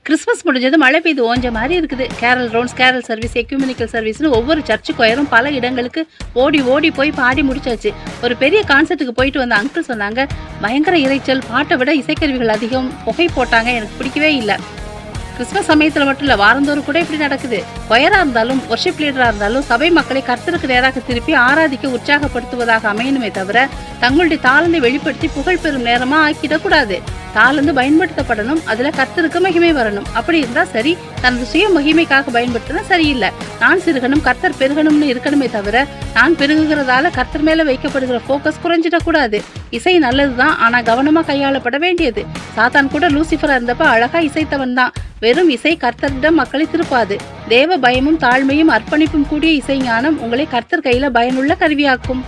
Christmas முடிஞ்சது மழை பெய்து ஓஞ்ச மாதிரி இருக்குது. கேரல் ரவுண்ட்ஸ், கேரல் சர்வீஸ், எக்யூமெனிக்கல் சர்வீஸ்னு ஒவ்வொரு சர்ச்சு கொயரும் பல இடங்களுக்கு ஓடி ஓடி போய் பாடி முடிச்சாச்சு. ஒரு பெரிய கான்சர்ட்டுக்கு போயிட்டு வந்த அங்கிள் சொன்னாங்க, பயங்கர இரைச்சல், பாட்டை விட இசைக்கருவிகள் அதிகம், புகை போட்டாங்க, எனக்கு பிடிக்கவே இல்லை. கிறிஸ்மஸ் சமயத்தில் மட்டும் இல்லை, வாரந்தோறும் கூட இப்படி நடக்குது. கொயராக இருந்தாலும் ஒர்ஷிப் லீடராக இருந்தாலும் சபை மக்களை கர்த்தருக்கு நேராக திருப்பி ஆராதிக்க உற்சாகப்படுத்துவதாக அமையணுமே தவிர தங்களுடைய தாளந்தை வெளிப்படுத்தி புகழ் பெறும் நேரமாக ஆக்கிடக்கூடாது. தாளந்து பயன்படுத்தப்படணும், அதில் கர்த்தருக்கு மகிமை வரணும். அப்படி இருந்தால் சரி, தனது சுய மகிமைக்காக பயன்படுத்தினா சரியில்லை. நான் சிறுகணும் கர்த்தர் பெருகணும்னு இருக்கணுமே தவிர நான் பெருகுகிறதால கர்த்தர் மேலே வைக்கப்படுகிற ஃபோக்கஸ் குறைஞ்சிடக்கூடாது. இசை நல்லது தான், ஆனால் கவனமாக கையாளப்பட வேண்டியது. சாத்தான் கூட லூசிஃபராக இருந்தப்ப அழகாக இசைத்தவன் தான். வெறும் இசை கர்த்தரிடம் மக்களை திருப்பாது. தேவ பயமும் தாழ்மையும் அர்ப்பணிப்பும் கூடிய இசை ஞானம் உங்களை கர்த்தர் கையில் பயனுள்ள கருவியாக்கும்.